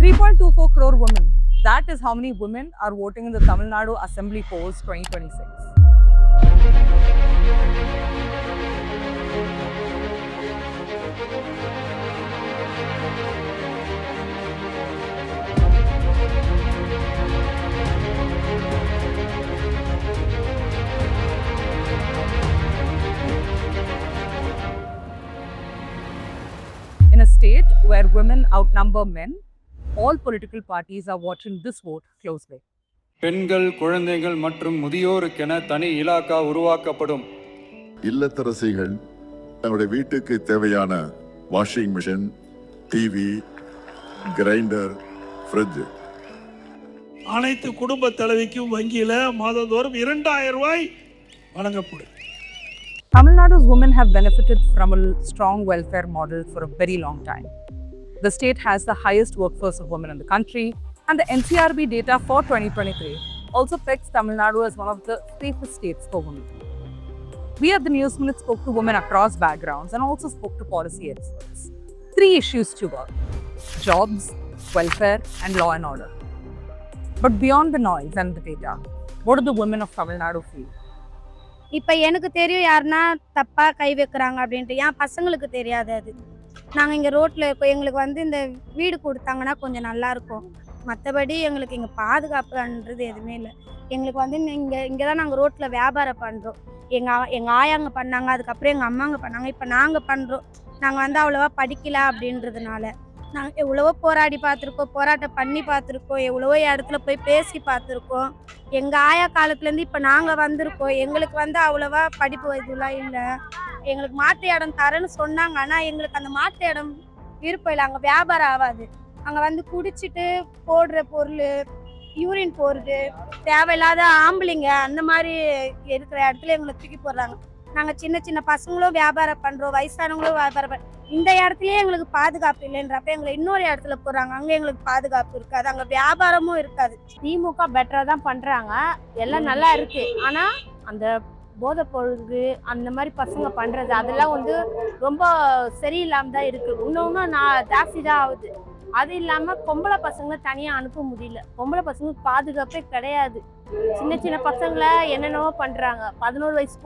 3.24 crore women. That is how many women are voting in the Tamil Nadu Assembly polls 2026. In a state where women outnumber men, all political parties are watching this vote closely. பெண்கள், குழந்தைகள் மற்றும் முதியோருக்கென தனி இலாக்கா உருவாக்கப்படும். இல்லத்தரசிகள் தங்களுடைய வீட்டுக்கு தேவையான washing machine, TV, grinder, fridge அனைத்து குடும்ப தலைவிக்கும் வங்கியில் மாதந்தோறும் 2000 ரூபாய் வழங்கப்படும். Tamil Nadu's women have benefited from a strong welfare model for a very long time. The state has the highest workforce of women in the country, and the NCRB data for 2023 also pegs Tamil Nadu as one of the safest states for women. We at the News Minute spoke to women across backgrounds and also spoke to policy experts. 3 issues to work: jobs, welfare, and law and order. But beyond the noise and the data, what do the women of Tamil Nadu feel? இப்போ எனக்கு தெரியும் யாருன்னா தப்பாக கை வைக்கிறாங்க அப்படின்ட்டு. என் பசங்களுக்கு தெரியாது. அது நாங்கள் இங்கே ரோட்டில் இருக்கோம். எங்களுக்கு வந்து இந்த வீடு கொடுத்தாங்கன்னா கொஞ்சம் நல்லாயிருக்கும். மற்றபடி எங்களுக்கு இங்கே பாதுகாப்புன்றது எதுவுமே இல்லை. எங்களுக்கு வந்து இங்கே தான் நாங்கள் ரோட்டில் வியாபாரம் பண்ணுறோம். எங்கள் ஆயாங்க பண்ணாங்க, அதுக்கப்புறம் எங்கள் அம்மாங்க பண்ணாங்க, இப்போ நாங்கள் பண்ணுறோம். நாங்கள் வந்து அவ்வளோவா படிக்கல அப்படின்றதுனால நாங்கள் எவ்வளவோ போராடி பார்த்துருக்கோம், போராட்டம் பண்ணி பார்த்துருக்கோம், எவ்வளவோ இடத்துல போய் பேசி பார்த்துருக்கோம். எங்கள் ஆயா காலத்துலேருந்து இப்போ நாங்கள் வந்திருக்கோம். எங்களுக்கு வந்து அவ்வளோவா படிப்பு இதெல்லாம் இல்லை. எங்களுக்கு மாற்று இடம் தரேன்னு சொன்னாங்க, ஆனால் எங்களுக்கு அந்த மாற்று இடம் விருப்பம் இல்லை. அங்கே வியாபாரம் ஆகாது. அங்கே வந்து குடிச்சிட்டு போடுற பொருள், யூரின் போடுறது, தேவையில்லாத ஆம்பளைங்க அந்த மாதிரி இருக்கிற இடத்துல எங்களை தூக்கி போடுறாங்க. நாங்கள் சின்ன சின்ன பசங்களும் வியாபாரம் பண்ணுறோம், வயசானவங்களும் வியாபாரம் இந்த இடத்துலயே எங்களுக்கு பாதுகாப்பு இல்லைன்றப்ப எங்களை இன்னொரு இடத்துல போடுறாங்க. அங்கே எங்களுக்கு பாதுகாப்பு இருக்காது, அங்கே வியாபாரமும் இருக்காது. திமுக பெட்டராக தான் பண்ணுறாங்க, எல்லாம் நல்லா இருக்கு. ஆனால் அந்த போதை பொழுது அந்த மாதிரி பசங்க பண்ணுறது அதெல்லாம் வந்து ரொம்ப சரியில்லாமல் தான் இருக்குது. இன்னொன்றும் ஜாஸ்தி தான் ஆகுது. அது இல்லாமல் பொம்பளை பசங்களை தனியாக அனுப்ப முடியல. பொம்பளை பசங்களுக்கு பாதுகாப்பே கிடையாது. சின்ன சின்ன பசங்களை என்னென்னவோ பண்ணுறாங்க. 11 வயசு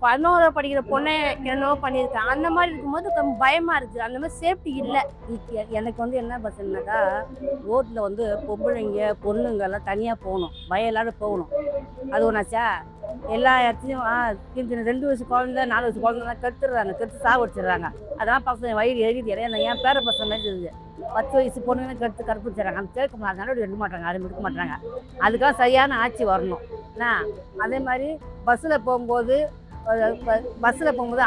11 படிக்கிற பொண்ணை என்னவோ பண்ணியிருக்காங்க. அந்த மாதிரி இருக்கும்போது கொஞ்சம் பயமாக இருக்குது. அந்த மாதிரி சேஃப்டி இல்லை. எனக்கு வந்து என்ன பஸ்னாக்கா, ரோட்டில் வந்து பொம்பளைங்க பொண்ணுங்கெல்லாம் தனியாக போகணும், பயம் இல்லாத போகணும். அது ஒன்றாச்சா. எல்லா இடத்துலையும் சின்ன 2 வயசு குழந்தை 4 வயசு குழந்தைலாம் கெடுத்துடுறாங்க, கெடுத்து சாவடிச்சிடுறாங்க. அதெல்லாம் பசங்க வயிறு எழுதி என் பேர பசங்க மாதிரி இருக்குது. 10 வயசு பொண்ணுங்க கெடுத்து கற்பிச்சிடறாங்க. அந்த கேட்க மாட்டாங்க, நடவடிக்கை எடுக்க மாட்டாங்க, யாரும் எடுக்க மாட்டாங்க. அதுக்காக சரியான ஆட்சி வரணும். அதே மாதிரி பஸ்ஸில் போகும்போது ஆட்டில் போகும்போது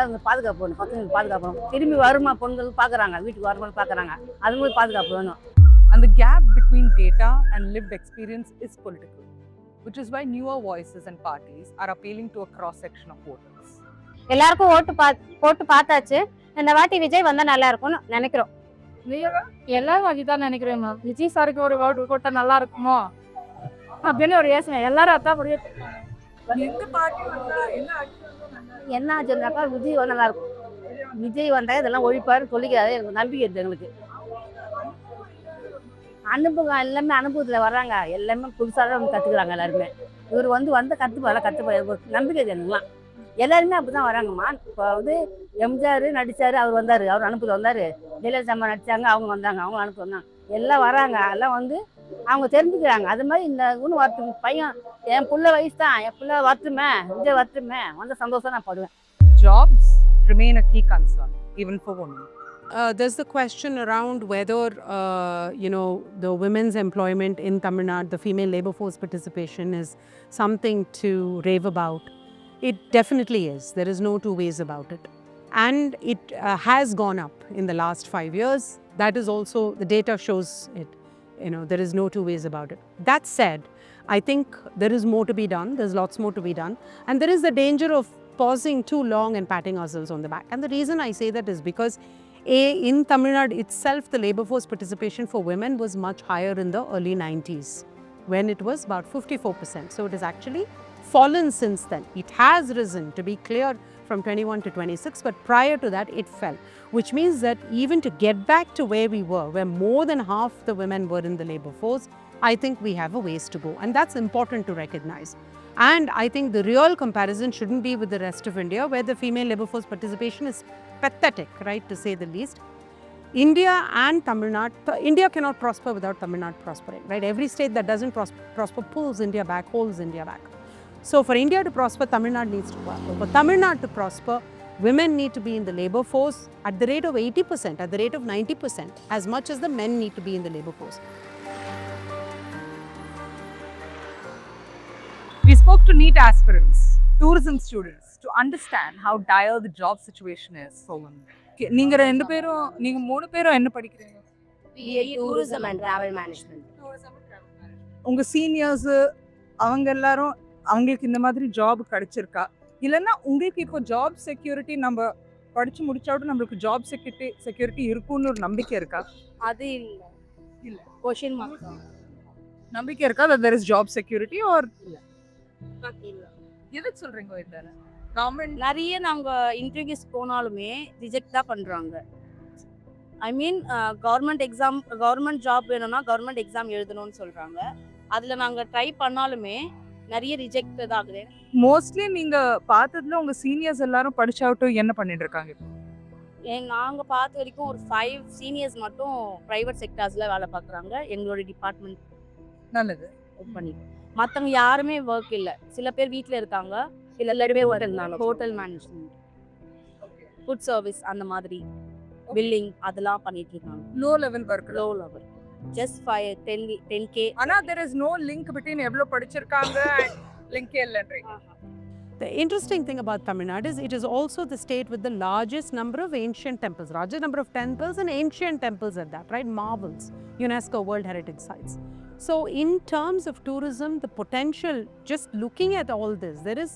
அவங்க பாதுகாப்பு வேணும், பசங்களுக்கு பாதுகாப்பு வேணும். திரும்பி வருமா பொண்ணுங்கள் பார்க்குறாங்க, வீட்டுக்கு வருமானு பார்க்குறாங்க, அதுங்களுக்கு பாதுகாப்பு வேணும். And the gap between data and lived experience is political, which is why newer voices and parties are appealing to a cross-section of voters. எல்லாருக்கும் போட்டு பார்த்தாச்சு. இந்த வாட்டி விஜய் வந்தால் நல்லா இருக்கும்னு நினைக்கிறோம். எல்லாரும் அதுதான் நினைக்கிறேன். விஜய் சாருக்கு ஒரு ஓட்டு போட்டா நல்லா இருக்குமோ அப்படின்னு ஒரு யோசனை. எல்லாரும் அதான் முடியும். என்ன ஆச்சுன்னாக்கா, விஜய் வந்து நல்லா இருக்கும். விஜய் வந்தால் இதெல்லாம் ஒழிப்பாருன்னு சொல்லிக்கிறாரு. எனக்கு நம்பிக்கை இருக்குது. எங்களுக்கு எல்லாமே அனுபவத்தில் வர்றாங்க, எல்லாமே புதுசாக தான் கற்றுக்குறாங்க எல்லாருமே. இவர் வந்து கற்றுப்பாரு நம்பிக்கை எனக்குலாம். எல்லாருமே அப்படி தான் வராங்கம்மா. இப்போ வந்து எம்ஜிஆர் நடித்தார், அவர் வந்தார், அவர் அனுப்பத்தில் வந்தார். ஜெயலலிதா அம்மா நடித்தாங்க, அவங்க வந்தாங்க, அவங்க அனுப்பி வந்தாங்க. எல்லாம் வராங்க, எல்லாம் வந்து அவங்க தெரிஞ்சுக்கிறாங்க. அது மாதிரி இந்த இன்னும் வரட்டும் பையன், என் பிள்ளை வயசு தான், என் பிள்ளை வரட்டுமே, விஜய் வரட்டுமே, வந்து சந்தோஷம் நான் படுவேன். Jobs remain a key concern, even for women. There's the question around whether, the women's employment in Tamil Nadu, the female labor force participation is something to rave about. It definitely is. There is no two ways about it. And it has gone up in the last 5 years. That is also, the data shows it. There is no two ways about it. That said, I think there is more to be done. There's lots more to be done. And there is the danger of pausing too long and patting ourselves on the back. And the reason I say that is because in Tamil Nadu itself, the labor force participation for women was much higher in the early 90s, when it was about 54%. So it is actually fallen since then. It has risen, to be clear, from 21 to 26, but prior to that it fell, which means that even to get back to where we were, where more than half the women were in the labor force, I think we have a ways to go, and that's important to recognize. And I think the real comparison shouldn't be with the rest of India, where the female labor force participation is pathetic, right, to say the least. India and Tamil Nadu, India cannot prosper without Tamil Nadu prospering, right? Every state that doesn't prosper pulls India back, holds India back. So for India to prosper, Tamil Nadu needs to prosper. For Tamil Nadu to prosper, women need to be in the labor force at the rate of 80%, at the rate of 90%, as much as the men need to be in the labor force. We spoke to NEET aspirants, tourism students, to understand how dire the job situation is for women. நீங்க ரெண்டு பேரும் நீங்க மூணு பேரும் என்ன படிக்கிறீங்க? BA Tourism and Travel Management. உங்க seniors அவங்க எல்லாரும் அவங்களுக்கு இந்த மாதிரி ஜாப் கிடைச்சிருக்கா? இல்லைன்னா உங்களுக்கு இப்போ ஜாப் செக்யூரிட்டி நம்ம படிச்சு முடிச்சாட்டும் நம்மளுக்கு ஜாப் செக்யூரிட்டி இருக்கும்னு ஒரு நம்பிக்கை இருக்கா? அது இல்ல கொஷின் மார்க் தான். நம்பிக்கை இருக்கா that there is job security or இல்ல. எதுக்கு சொல்றீங்க இதால? கவர்மெண்ட் நிறைய நாங்கள் இன்டர்வியூஸ் போனாலுமே ரிஜெக்ட் தான் பண்ணுறாங்க. ஐ மீன் கவர்மெண்ட் ஜாப் வேணும்னா கவர்மெண்ட் எக்ஸாம் எழுதணும்னு சொல்கிறாங்க. அதில் நாங்கள் ட்ரை பண்ணாலுமே நிறைய ரிஜெக்ட் தான் ஆகுது. மோஸ்ட்லி நீங்க பார்த்ததுல உங்க சீனியர்ஸ் எல்லாரும் படிச்சாட்டும் என்ன பண்ணிட்டு இருக்காங்க இப்போ? நாங்கள் பார்த்த வரைக்கும் ஒரு 5 சீனியர்ஸ் மட்டும் ப்ரைவேட் செக்டார்ஸில் வேலை பார்க்குறாங்க எங்களோட டிபார்ட்மெண்ட் நல்லது. பண்ணி. மற்றவங்க யாருமே ஒர்க் இல்லை. சில பேர் வீட்டில் இருக்காங்க, எல்லாருமே ஹோட்டல் மேனேஜ்மெண்ட், ஃபுட் சர்வீஸ் அந்த மாதிரி பில்லிங் அதெல்லாம் பண்ணிட்டு இருக்காங்க. Low level work. Low level just 10K. ஆனா there is no link between எவ்வளவு படிச்சிருக்காங்க link இல்லன்றீங்க. The interesting thing about Tamil Nadu is it is also the state with the largest number of ancient temples, largest number of temples and ancient temples at that, right? Marvels, UNESCO World Heritage Sites. So in terms of tourism, the potential, just looking at all this, there is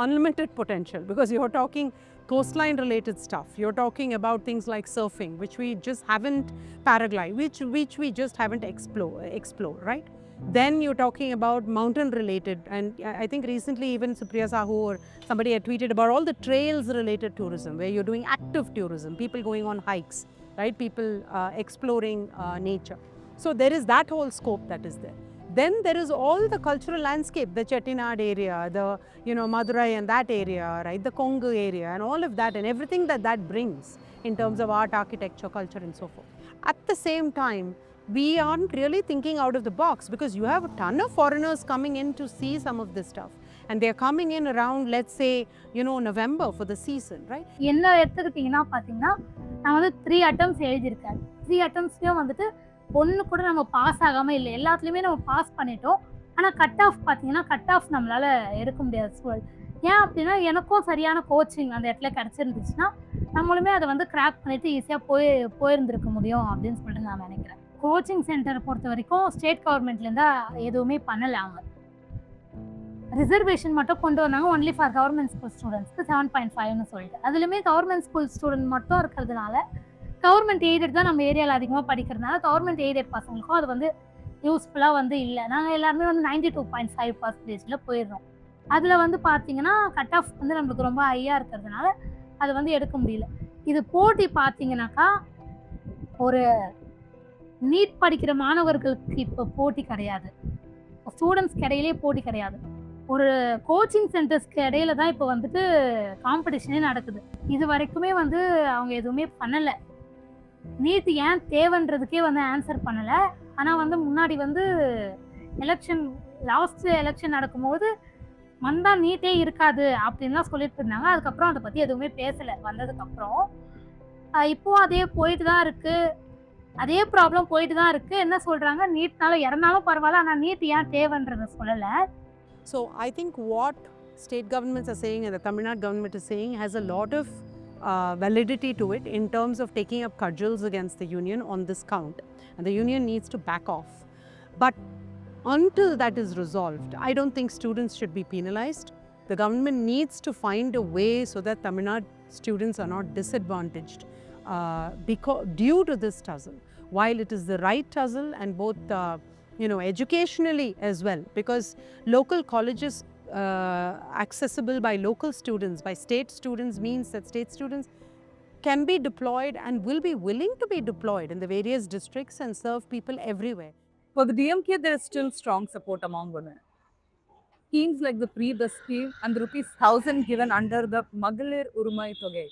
unlimited potential, because you're talking coastline related stuff, you're talking about things like surfing, which we just haven't, paraglide, which we just haven't explored, right? Then you're talking about mountain related, and I think recently even Supriya Sahu or somebody had tweeted about all the trails related tourism, where you're doing active tourism, people going on hikes, right? People exploring nature. So there is that whole scope that is there. Then there is all the cultural landscape, the Chettinad area, the Madurai and that area, right? The Kongu area and all of that, and everything that brings in terms of art, architecture, culture and so forth. At the same time, we aren't really thinking out of the box, because you have a ton of foreigners coming in to see some of this stuff, and they're coming in around, let's say, November for the season, right? என்ன எடுத்துக்கிட்டிங்கன்னா பார்த்தீங்கன்னா நான் வந்து 3 attempts எழுதியிருக்கேன். 3 attemptsலையும் வந்துட்டு ஒன்று கூட நம்ம பாஸ் ஆகாமல் இல்லை, எல்லாத்துலேயுமே நம்ம பாஸ் பண்ணிட்டோம். ஆனால் கட் ஆஃப் பார்த்தீங்கன்னா கட் ஆஃப் நம்மளால் எடுக்க முடியாது ஸ்கூல். ஏன் அப்படின்னா எனக்கும் சரியான கோச்சிங் அந்த இடத்துல கிடச்சிருந்துச்சுன்னா நம்மளுமே அதை வந்து கிராக் பண்ணிவிட்டு ஈஸியாக போயிருந்துருக்க முடியும் அப்படின்னு சொல்லிட்டு நான் நினைக்கிறேன். கோச்சிங் சென்டரை பொறுத்த வரைக்கும் ஸ்டேட் கவர்மெண்ட்லேருந்தா எதுவுமே பண்ணலை. அவங்க ரிசர்வேஷன் மட்டும் கொண்டு வந்தாங்க, ஒன்லி ஃபார் கவர்மெண்ட் ஸ்கூல் ஸ்டூடெண்ட்ஸ்க்கு 7.5ன்னு சொல்லிட்டு. அதுலேயுமே கவர்மெண்ட் ஸ்கூல் ஸ்டூடெண்ட் மட்டும் இருக்கிறதுனால கவர்மெண்ட் எய்டட் தான் நம்ம ஏரியாவில் அதிகமாக படிக்கிறதுனால கவர்மெண்ட் எய்டட் பசங்களுக்கும் அது வந்து யூஸ்ஃபுல்லாக வந்து இல்லை. நாங்கள் எல்லாருமே வந்து 92.5% போயிடுறோம். அதில் வந்து பார்த்தீங்கன்னா கட் ஆஃப் வந்து நம்மளுக்கு ரொம்ப ஹையாக இருக்கிறதுனால அது வந்து எடுக்க முடியல. இது போட்டி பார்த்தீங்கன்னாக்கா ஒரு நீட் படிக்கிற மாணவர்களுக்கு இப்போ போட்டி கிடையாது, ஸ்டூடெண்ட்ஸ்க்கு இடையிலே போட்டி கிடையாது. ஒரு கோச்சிங் சென்டர்ஸ்க்கு இடையில தான் இப்போ வந்துட்டு காம்படிஷனே நடக்குது. இது வரைக்குமே வந்து அவங்க எதுவுமே பண்ணலை. நீட் ஏன் தேவைன்றதுக்கே வந்து ஆன்சர் பண்ணலை. ஆனால் வந்து முன்னாடி வந்து லாஸ்ட் எலெக்ஷன் நடக்கும்போது வந்தால் நீட்டே இருக்காது அப்படின்லாம் சொல்லிட்டு இருந்தாங்க. அதுக்கப்புறம் அதை பற்றி எதுவுமே பேசலை வந்ததுக்கப்புறம். இப்போது அதே போயிட்டு தான் இருக்குது, அதே ப்ராப்ளம் போயிட்டு தான் இருக்குது. என்ன சொல்கிறாங்க, நீட்னால இறந்தாலும் பரவாயில்ல, ஆனால் நீட் ஏன் தேவைன்றதை சொல்லலை. So I think what state governments are saying and the Tamil Nadu government is saying has a lot of validity to it in terms of taking up cudgels against the union on this count, and the union needs to back off. But until that is resolved, I don't think students should be penalized. The government needs to find a way so that Tamil Nadu students are not disadvantaged due to this tussle, while it is the right tussle and both educationally as well, because local colleges accessible by local students, by state students, means that state students can be deployed and will be willing to be deployed in the various districts and serve people everywhere. For the DMK, there is still strong support among women. Schemes like the free bus scheme and the ₹1,000 given under the Magalir Urumai Togai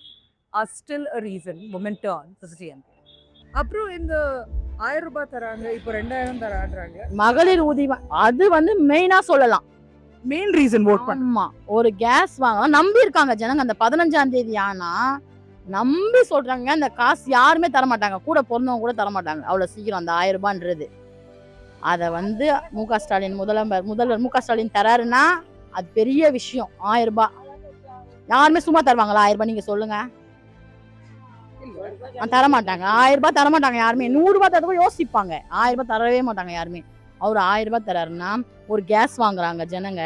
are still a reason women turn to the DMK. அப்புறம் இந்த 1000 ரூபாய் தராங்க, இப்போ 2000 தராங்க. மகளிர் ஊதியம் அது வந்து மெயினாக சொல்லலாம். மெயின் ரீசன் ஓட் பண்ண. ஆமா, ஒரு கேஸ் வாங்க நம்பி இருக்காங்க ஜனங்க. அந்த 15ஆம் தேதி ஆனா நம்பி சொல்றாங்க, அந்த காசு யாருமே தரமாட்டாங்க, கூட பொண்ணவங்க கூட தரமாட்டாங்க அவ்வளோ சீக்கிரம் அந்த 1000 ரூபான்றது. அதை வந்து மு.க. ஸ்டாலின் முதல்வர் மு.க. ஸ்டாலின் தராருன்னா அது பெரிய விஷயம். 1000 ரூபாய் யாருமே சும்மா தருவாங்களா? 1000 ரூபாய் நீங்க சொல்லுங்க. தரமாட்டாங்க. 1000 ரூபாய் தரமாட்டாங்க யாருமே. 100 ரூபாய் தர யோசிப்பாங்க, 1000 ரூபாய் தரவே மாட்டாங்க யாருமே. அவர் 1000 ரூபாய் தராருன்னா ஒரு கேஸ் வாங்குறாங்க ஜனங்க,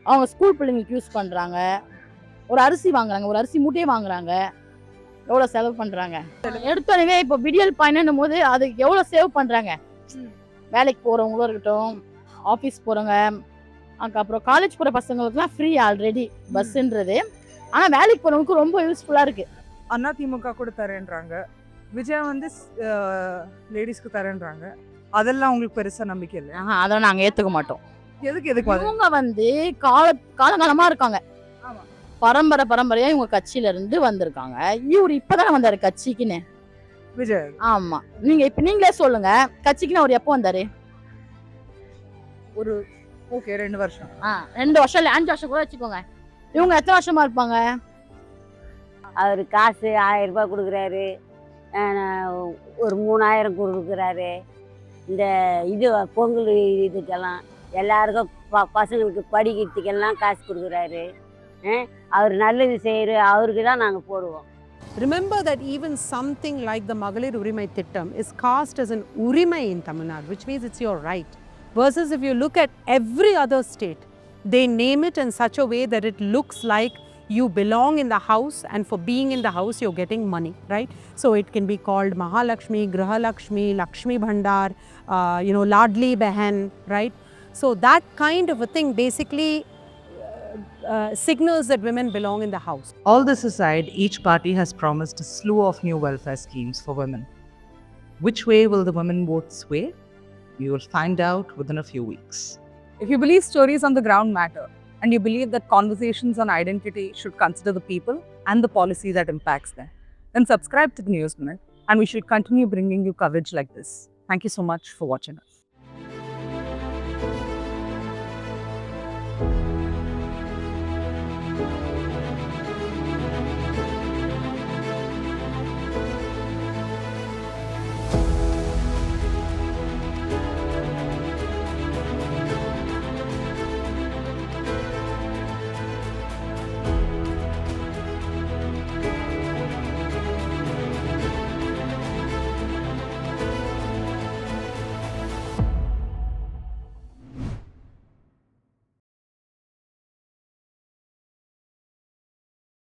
அவங்க ஸ்கூல் பிள்ளைங்களுக்கு யூஸ் பண்றாங்க, ஒரு அரிசி வாங்குறாங்க, ஒரு அரிசி மூட்டையே வாங்குறாங்க, எவ்வளோ செலவு பண்றாங்க. எடுத்தோடனே இப்போ விடியல் பயணம் போது அதுக்கு எவ்வளோ சேவ் பண்றாங்க. வேலைக்கு போறவங்களும் இருக்கட்டும், ஆஃபீஸ் போறவங்க, அதுக்கப்புறம் காலேஜ் போற பசங்களுக்குலாம் ஃப்ரீ ஆல்ரெடி பஸ்ன்றது. ஆனா வேலைக்கு போறவங்களுக்கு ரொம்ப யூஸ்ஃபுல்லா இருக்கு. அண்ணா திமுக கூட தரேன்றாங்க, விஜய் வந்து லேடிஸ்க்கு தரேன்றாங்க. அதெல்லாம் உங்களுக்கு பெருசா நம்பிக்கை இல்லை? அதெல்லாம் நாங்க ஏத்துக்க மாட்டோம். எதுக்கு இவங்க வந்து காலகாலமா இருக்காங்க, பரம்பரையா இவங்க கட்சியில இருந்து வந்திருக்காங்க. இவரு இப்பதானே வந்தாரு கட்சிக்குன்னு. விஜய் ஆமா, நீங்களே சொல்லுங்க, கட்சிக்குன்னு அவர் எப்போ வந்தாரு? ஒரு ஓகே 2 வருஷம். 2 வருஷம் இல்லை, 5 வருஷம் கூட வச்சுக்கோங்க. இவங்க எத்தனை வருஷமா இருப்பாங்க? அவர் காசு 1000 ரூபாய் கொடுக்குறாரு, ஒரு 3000 கொடுக்குறாரு. இந்த இது பொங்கல் இதுக்கெல்லாம் எல்லாருக்கும் பசங்களுக்கு படிக்கிறதுக்கெல்லாம் காசு கொடுக்குறாரு. அவர் நல்லது செய்கிற அவருக்கு தான் நாங்கள் போடுவோம். Remember that even something like the Magalir Urimai Thittam is cast as an Urimai in Tamil Nadu, which means it's your right. Versus if you look at every other state, they name it in such a way that it looks like you belong in the house, and for being in the house you're getting money, right? So it can be called Mahalakshmi, Grihalakshmi, Lakshmi Bhandar, Ladli Behan, right? So that kind of a thing basically signals that women belong in the house. All this aside, each party has promised a slew of new welfare schemes for women. Which way will the women vote sway? We will find out within a few weeks. If you believe stories on the ground matter, and you believe that conversations on identity should consider the people and the policy that impacts them, then subscribe to the News Minute, and we should continue bringing you coverage like this. Thank you so much for watching us.